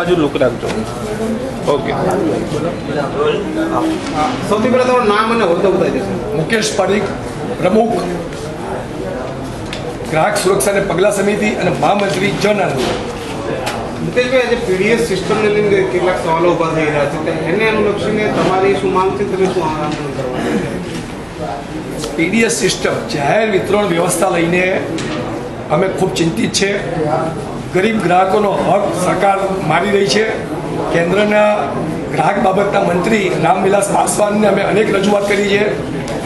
બાજુ લુક રાખજો. ઓકે, સૌથી પહેલા તમારું નામ અને હોદ્દો બતાવી દેશો. મુકેશ પારીખ, પ્રમુખ ગ્રાહક સુરક્ષા અને પગલાં સમિતિ અને મહામંત્રી જન આંદોલન. મુકેશભાઈ, આજે પીડીએસ સિસ્ટમને લઈને કેટલાક સવાલો ઊભા થઈ રહ્યા છે, એને અનુલક્ષીને તમારી શું માંગ છે, તમે શું આંદોલન કરવાનું? પીડીએસ સિસ્ટમ જાહેર વિતરણ વ્યવસ્થા લઈને અમે ખૂબ ચિંતિત છે. ગરીબ ગ્રાહકોનો હક સરકાર મારી રહી છે. કેન્દ્રના ગ્રાહક બાબતના મંત્રી રામવિલાસ પાસવાનને અમે અનેક રજૂઆત કરી છે.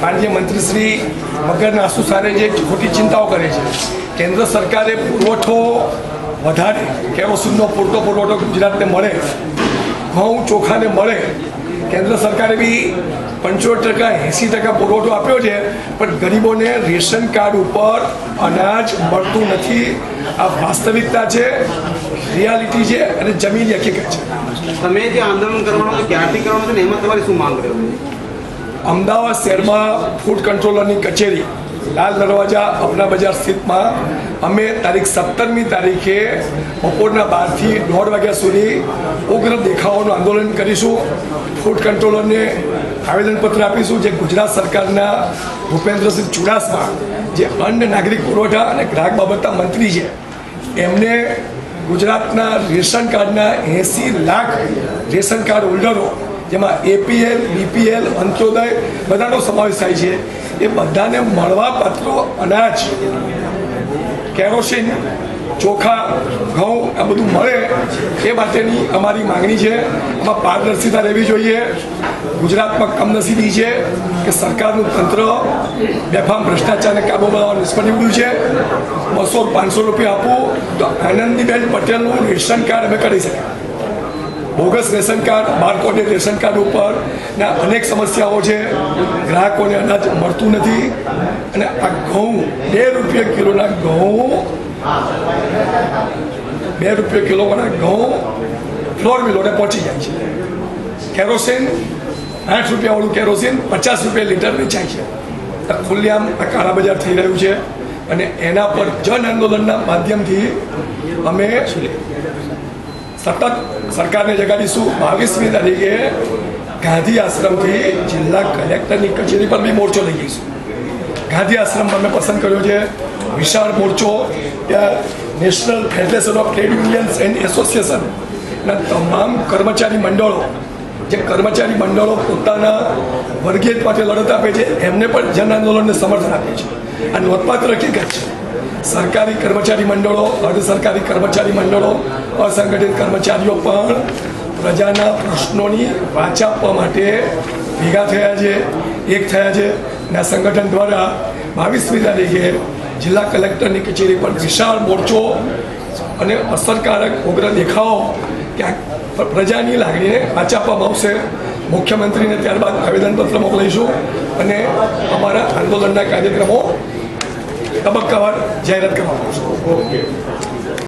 માનનીય મંત્રી શ્રી મગરના આંસુ સારે જે ખોટી ચિંતાઓ કરે છે. કેન્દ્ર સરકારે પુરવઠો વધારે, કેરોસીનનો પૂરતો પુરવઠો ગુજરાતને મળે, ઘઉં ચોખાને મળે. કેન્દ્ર સરકારે બી 75% 80% પુરવઠો આપ્યો છે, પણ ગરીબોને રેશન કાર્ડ ઉપર અનાજ મળતું નથી. આ વાસ્તવિકતા છે, રિયાલિટી છે અને જમીની હકીકત છે. તમે જે આંદોલન કરવાનું છે, ક્યારથી કરવાનું છે ને એમાં તમારી શું માંગ રહેશે? અમદાવાદ શહેરમાં ફૂડ કંટ્રોલરની કચેરી લાલ દરવાજા અપના બજાર સ્થિતમાં અમે તારીખ 17મી તારીખે બપોરના 12 થી 1:30 વાગ્યા સુધી ઉગ્ર દેખાવાનું આંદોલન કરીશું. ફૂડ કંટ્રોલરને આવેદનપત્ર આપીશું, જે ગુજરાત સરકારના ભૂપેન્દ્રસિંહ ચુડાસમા જે અન્ન નાગરિક પુરવઠા અને ગ્રાહક બાબતના મંત્રી છે, એમને ગુજરાતના રેશન કાર્ડના 80 લાખ રેશન કાર્ડ હોલ્ડરો, જેમાં APL, BPL, અંત્યોદય બધાનો સમાવેશ થાય છે, એ બધાને મળવાપાત્ર અનાજ, કેરોસીન, ચોખા, ઘઉં આ બધું મળે એ માટેની અમારી માંગણી છે. આમાં પારદર્શિતા રહેવી જોઈએ. ગુજરાતમાં કમનસીબી છે કે સરકારનું તંત્ર બેફામ ભ્રષ્ટાચારને કાબૂમાં લાવવા નિષ્ફળ નીવડ્યું છે. 200-500 રૂપિયા આપવું તો આનંદીબેન પટેલનું રેશન કાર્ડ અમે કરી શકીએ. Bogus ration card, barcoded ration card ઉપર ના અનેક સમસ્યાઓ છે. ગ્રાહકોને અનાજ મળતું નથી અને આ ઘઉં 2 રૂપિયા કિલોના ઘઉં, 2 રૂપિયા કિલોના ઘઉં ફ્લોર મિલોને પહોંચી જાય છે. કેરોસીન 8 રૂપિયાવાળું કેરોસીન 50 રૂપિયા લીટર વેચાય છે. ખુલ્લેઆમ આ કાળા બજાર થઈ રહ્યું છે અને એના પર જન આંદોલનના માધ્યમથી અમે સતત સરકારને જગાડીશું. 22મી તારીખે ગાંધી આશ્રમથી જિલ્લા કલેક્ટરની કચેરી પર બી મોરચો લઈ જઈશું. ગાંધી આશ્રમ અમે પસંદ કર્યો છે. વિશાળ મોરચો, ત્યાં national federation of trade unions and એસોસિએશનના તમામ કર્મચારી મંડળો, જે કર્મચારી મંડળો પોતાના વર્ગીય માટે લડત આપે છે, એમને પણ જન આંદોલનને સમર્થન આપે છે. આ નોંધપાત્ર હકીકત છે. સરકારી કર્મચારી મંડળો, અર્ધ સરકારી કર્મચારી મંડળો, અસંગઠિત કર્મચારીઓ પણ પ્રજાના પ્રશ્નોની વાચા આપવા માટે ભેગા થયા છે, એક થયા છે. અને આ સંગઠન દ્વારા 22મી તારીખે જિલ્લા કલેક્ટરની કચેરી પર વિશાળ મોરચો અને અસરકારક ઉગ્ર દેખાવો ક્યાંક પ્રજાની લાગણીને વાચા આપવામાં આવશે. મુખ્યમંત્રીને ત્યારબાદ આવેદનપત્ર મોકલીશું અને અમારા આંદોલનના કાર્યક્રમો તબક્કાવાર જાહેરાત કરવામાં આવશે. ઓકે.